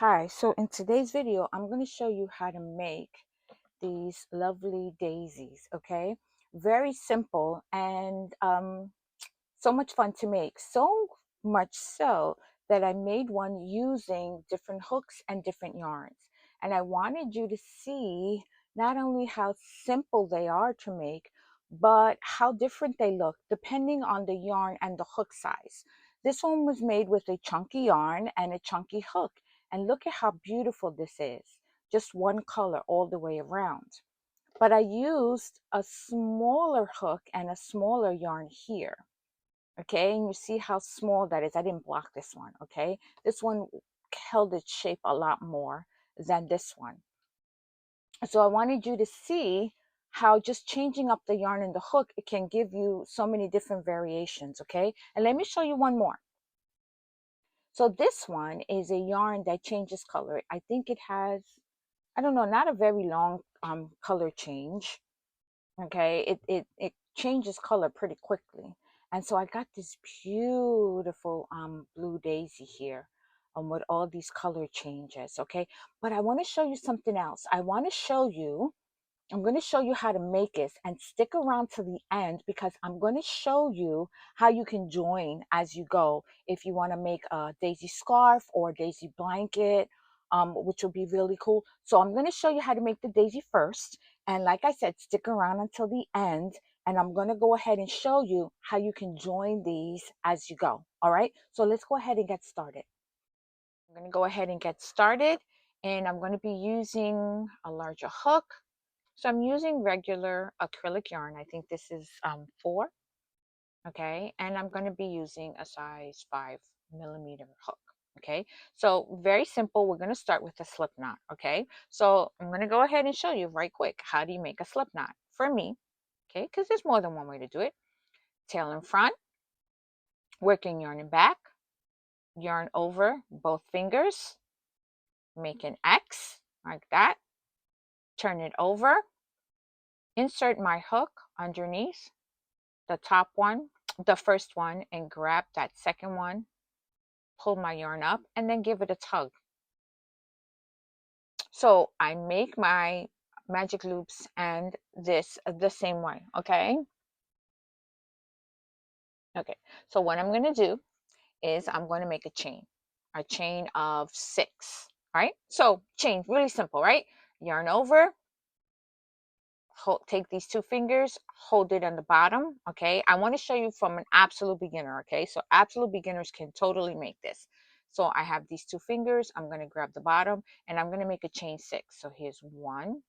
Hi, so in today's video, I'm going to show you how to make these lovely daisies, okay? Very simple and so much fun to make. So much so that I made one using different hooks and different yarns. And I wanted you to see not only how simple they are to make, but how different they look depending on the yarn and the hook size. This one was made with a chunky yarn and a chunky hook. And look at how beautiful this is. Just one color all the way around. But I used a smaller hook and a smaller yarn here. Okay, and you see how small that is. I didn't block this one. Okay, this one held its shape a lot more than this one. So I wanted you to see how just changing up the yarn and the hook, it can give you so many different variations. Okay, and let me show you one more. So this one is a yarn that changes color. I think it has, I don't know, not a very long color change. Okay, it changes color pretty quickly. And so I got this beautiful blue daisy here with all these color changes. Okay, but I want to show you something else. I'm going to show you how to make this, and stick around to the end because I'm going to show you how you can join as you go if you want to make a daisy scarf or a daisy blanket, which will be really cool. So I'm going to show you how to make the daisy first. And like I said, stick around until the end, and I'm going to go ahead and show you how you can join these as you go. All right, so let's go ahead and get started. I'm going to go ahead and get started, and I'm going to be using a larger hook. So I'm using regular acrylic yarn. I think this is 4, okay? And I'm going to be using a size 5mm hook, okay? So very simple. We're going to start with a slip knot, okay? So I'm going to go ahead and show you right quick, how do you make a slip knot for me, okay? Because there's more than one way to do it. Tail in front, working yarn in back, yarn over both fingers, make an X like that, turn it over, insert my hook underneath the top one, the first one, and grab that second one, pull my yarn up, and then give it a tug. So I make my magic loops and this the same way, okay? Okay, so what I'm going to do is I'm going to make a chain of 6, right? So chain, really simple, right? Yarn over, take these 2 fingers, hold it on the bottom, okay? I want to show you from an absolute beginner, okay? So absolute beginners can totally make this. So I have these 2 fingers, I'm going to grab the bottom, and I'm going to make a chain 6. So here's 1,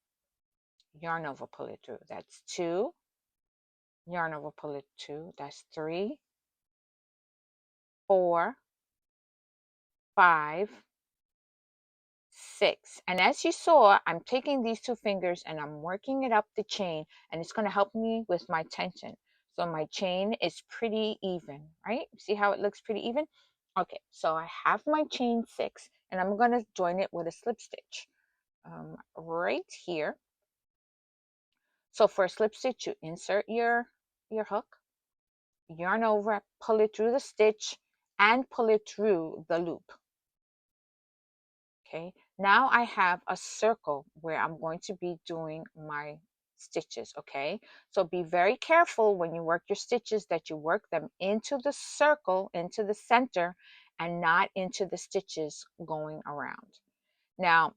yarn over, pull it through. That's 2, yarn over, pull it 2. That's 3, 4, 5, 6. And as you saw, I'm taking these 2 fingers and I'm working it up the chain, and it's going to help me with my tension. So my chain is pretty even, right? See how it looks pretty even? Okay, so I have my chain 6, and I'm going to join it with a slip stitch right here. So for a slip stitch, you insert your hook, yarn over, pull it through the stitch, and pull it through the loop. Okay, now I have a circle where I'm going to be doing my stitches. Okay, so be very careful when you work your stitches that you work them into the circle, into the center, and not into the stitches going around. Now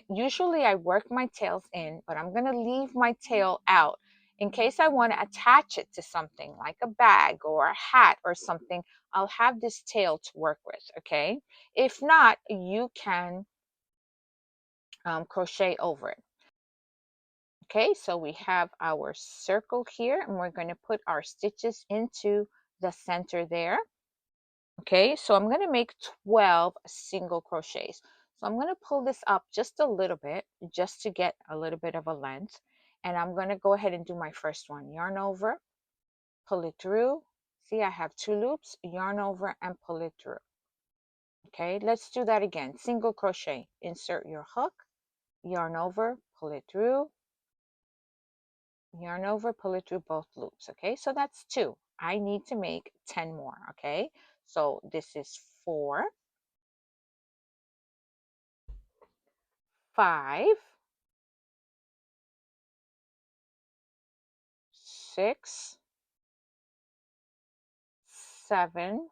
usually I work my tails in, but I'm gonna leave my tail out in case I want to attach it to something like a bag or a hat or something. I'll have this tail to work with, okay? If not, you can crochet over it. Okay, so we have our circle here, and we're going to put our stitches into the center there. Okay, so I'm going to make 12 single crochets. So I'm going to pull this up just a little bit, just to get a little bit of a length. And I'm going to go ahead and do my first one. Yarn over, pull it through. See, I have 2 loops, yarn over and pull it through. Okay, let's do that again. Single crochet, insert your hook, yarn over, pull it through, yarn over, pull it through both loops. Okay, so that's 2. I need to make 10 more. Okay, so this is 4, 5, 6, 7,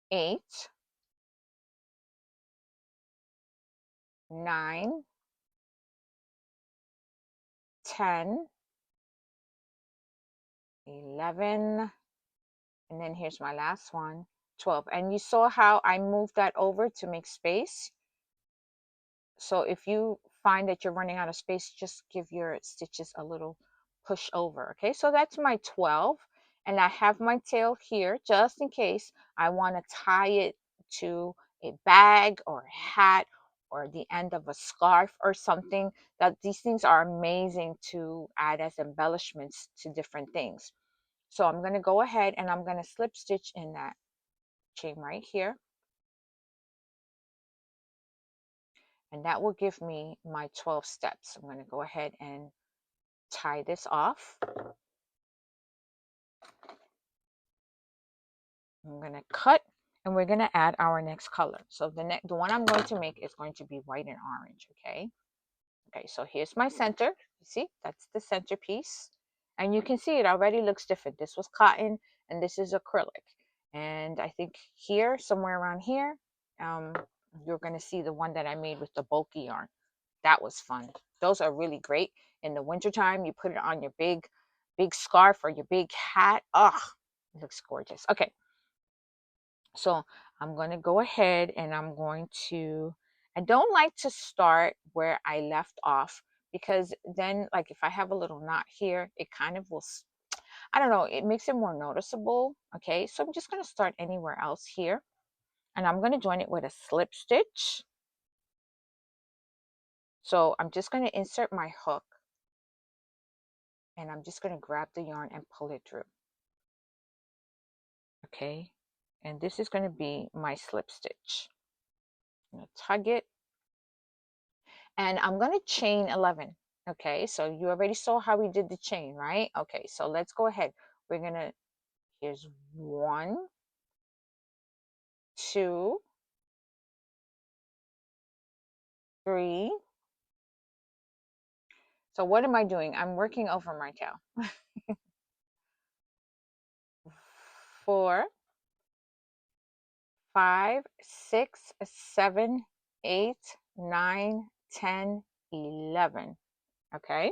8, 9, 10, 11, and then here's my last one, 12. And you saw how I moved that over to make space. So if you find that you're running out of space, just give your stitches a little push over. Okay, so that's my 12. And I have my tail here just in case I want to tie it to a bag or a hat or the end of a scarf or something. That these things are amazing to add as embellishments to different things. So I'm going to go ahead and I'm going to slip stitch in that chain right here. And that will give me my 12 steps. I'm going to go ahead and tie this off. I'm going to cut and we're going to add our next color. So the one I'm going to make is going to be white and orange, okay? Okay, so here's my center. You see, that's the centerpiece. And you can see it already looks different. This was cotton and this is acrylic. And I think here, somewhere around here, you're going to see the one that I made with the bulky yarn. That was fun. Those are really great. In the wintertime, you put it on your big scarf or your big hat. Oh, it looks gorgeous. Okay, so I'm going to go ahead and I don't like to start where I left off because then like if I have a little knot here, it kind of will, I don't know, it makes it more noticeable. Okay, so I'm just going to start anywhere else here and I'm going to join it with a slip stitch. So I'm just going to insert my hook and I'm just going to grab the yarn and pull it through. Okay, and this is going to be my slip stitch. I'm going to tug it and I'm going to chain 11. Okay, so you already saw how we did the chain, right? Okay, so let's go ahead. We're going to, here's 1, 2, 3. So what am I doing? I'm working over my tail. 4, 5, 6, 7, 8, 9, 10, 11. Okay,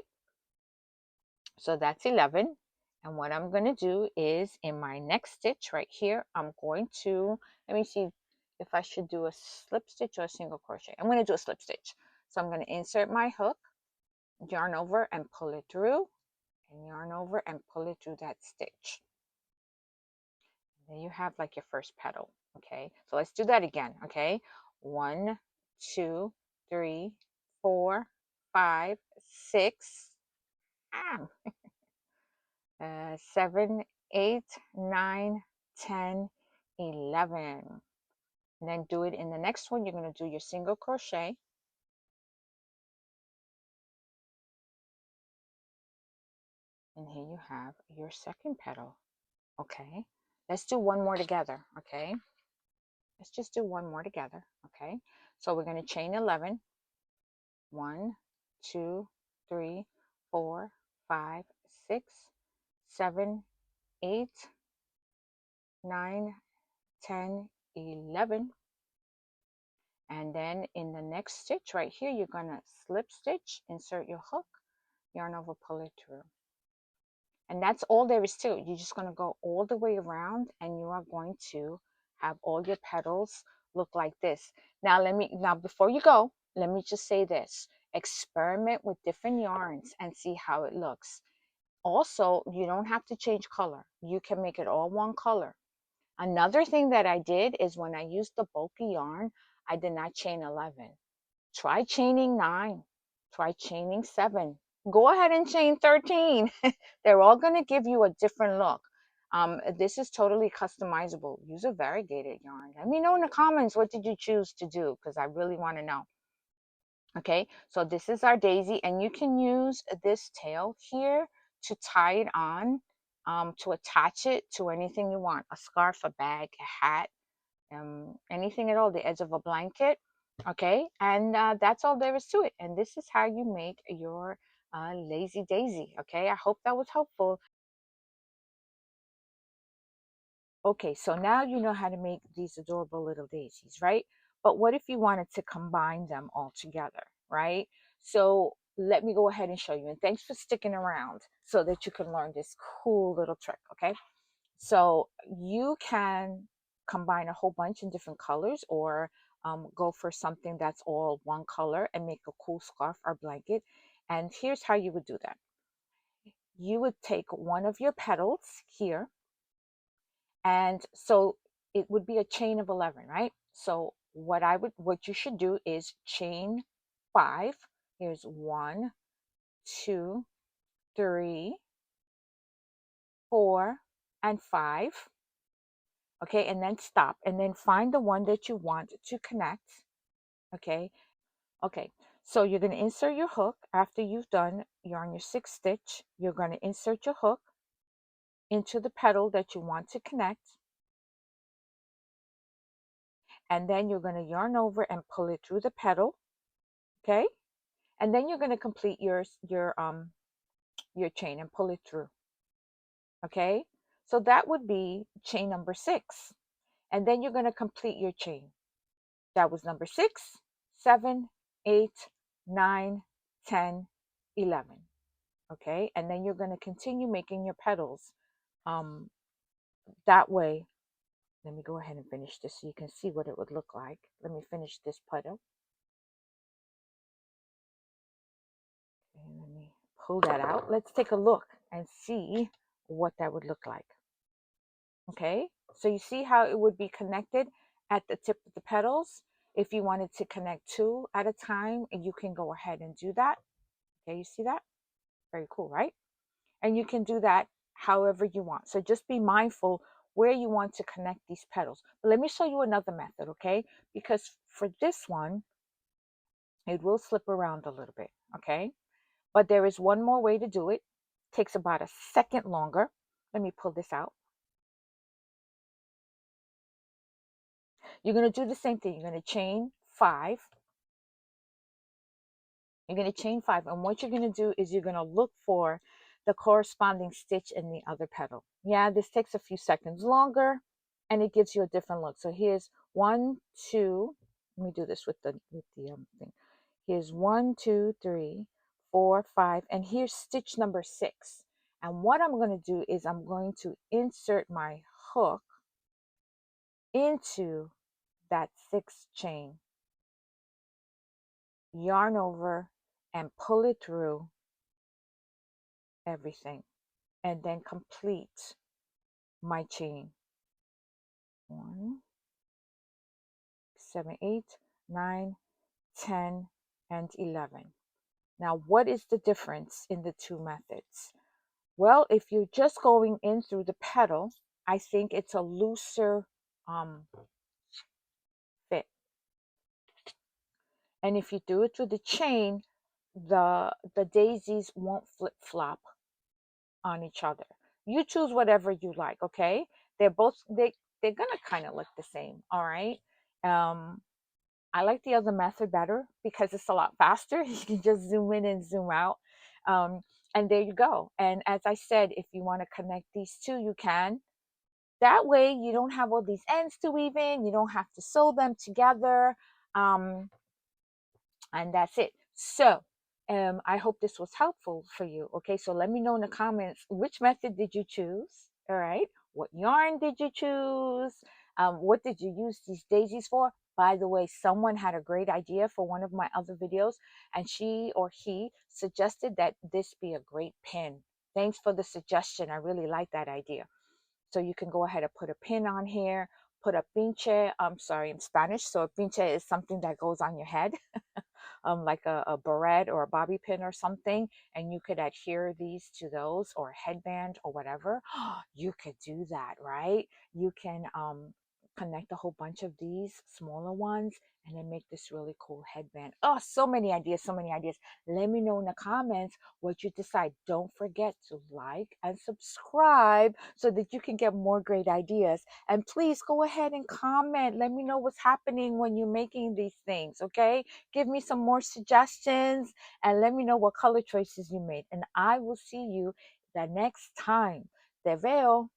so that's 11. And what I'm going to do is in my next stitch right here, I'm going to, let me see if I should do a slip stitch or a single crochet. I'm going to do a slip stitch. So I'm going to insert my hook, yarn over and pull it through, and yarn over and pull it through that stitch. Then you have like your first petal. Okay, so let's do that again. Okay, 1, 2, 3, 4, 5, 6. 7, 8, 9, 10, 11. And then do it in the next one. You're going to do your single crochet. And here you have your second petal. Okay, let's do one more together. Okay, let's just do one more together. Okay, so we're going to chain 11. 1, 2, 3, 4, 5, 6, 7, 8, 9, 10, 11. And then in the next stitch right here, you're going to slip stitch, insert your hook, yarn over, pull it through. And that's all there is to it. You're just going to go all the way around and you are going to have all your petals look like this. Now before you go, let me just say this. Experiment with different yarns and see how it looks. Also, you don't have to change color. You can make it all one color. Another thing that I did is when I used the bulky yarn, I did not chain 11. Try chaining 9. Try chaining 7. Go ahead and chain 13. They're all going to give you a different look. This is totally customizable. Use a variegated yarn. Let me know in the comments what did you choose to do because I really want to know. Okay, so this is our daisy and you can use this tail here to tie it on, to attach it to anything you want. A scarf, a bag, a hat, anything at all, the edge of a blanket. Okay, and that's all there is to it. And this is how you make your lazy daisy. Okay, I hope that was helpful. Okay, so now you know how to make these adorable little daisies, right? But what if you wanted to combine them all together, right? So let me go ahead and show you. And thanks for sticking around so that you can learn this cool little trick, okay? So you can combine a whole bunch in different colors, or go for something that's all one color and make a cool scarf or blanket. And here's how you would do that. You would take one of your petals here, and so it would be a chain of 11, right? So what you should do is chain 5. Here's 1, 2, 3, 4, and 5. Okay, and then stop, and then find the one that you want to connect. Okay, okay, so you're going to insert your hook. After you're on your 6th stitch, you're going to insert your hook into the petal that you want to connect, and then you're going to yarn over and pull it through the petal. Okay, and then you're going to complete your chain and pull it through. Okay, so that would be chain number 6, and then you're going to complete your chain. That was number 6, 7, 8, 9, 10, 11. Okay, and then you're going to continue making your petals that way. Let me go ahead and finish this so you can see what it would look like. Let me finish this petal. Okay, let me pull that out. Let's take a look and see what that would look like. Okay, so you see how it would be connected at the tip of the petals. If you wanted to connect 2 at a time, you can go ahead and do that. Okay, you see that? Very cool, right? And you can do that however you want. So just be mindful where you want to connect these petals. But let me show you another method, okay? Because for this one, it will slip around a little bit, okay? But there is one more way to do it. It takes about a second longer. Let me pull this out. You're going to do the same thing. You're going to chain 5. You're going to chain 5. And what you're going to do is you're going to look for the corresponding stitch in the other petal. Yeah, this takes a few seconds longer and it gives you a different look. So here's 1, 2. Let me do this with the thing. Here's 1, 2, 3, 4, 5, and here's stitch number 6. And what I'm going to do is I'm going to insert my hook into that 6th chain, yarn over and pull it through everything, and then complete my chain. 1, 7, 8, 9, 10, and 11. Now, what is the difference in the two methods? Well, if you're just going in through the petal, I think it's a looser fit. And if you do it through the chain, the daisies won't flip-flop on each other. You choose whatever you like, okay? They're gonna kind of look the same, all right? I like the other method better because it's a lot faster. You can just zoom in and zoom out. Um, and there you go. And as I said, if you want to connect these two, you can. That way you don't have all these ends to weave in. You don't have to sew them together. And that's it. So I hope this was helpful for you. Okay, so let me know in the comments, which method did you choose? All right, what yarn did you choose? What did you use these daisies for? By the way, someone had a great idea for one of my other videos, and she or he suggested that this be a great pin. Thanks for the suggestion. I really like that idea. So you can go ahead and put a pin on here, put a pinche. I'm sorry, in Spanish. So a pinche is something that goes on your head. Like a barrette or a bobby pin or something, and you could adhere these to those, or a headband or whatever. You could do that, right? You can connect a whole bunch of these smaller ones and then make this really cool headband. Oh, so many ideas, so many ideas. Let me know in the comments what you decide. Don't forget to like and subscribe so that you can get more great ideas. And please go ahead and comment. Let me know what's happening when you're making these things, okay? Give me some more suggestions and let me know what color choices you made. And I will see you the next time. Te veo.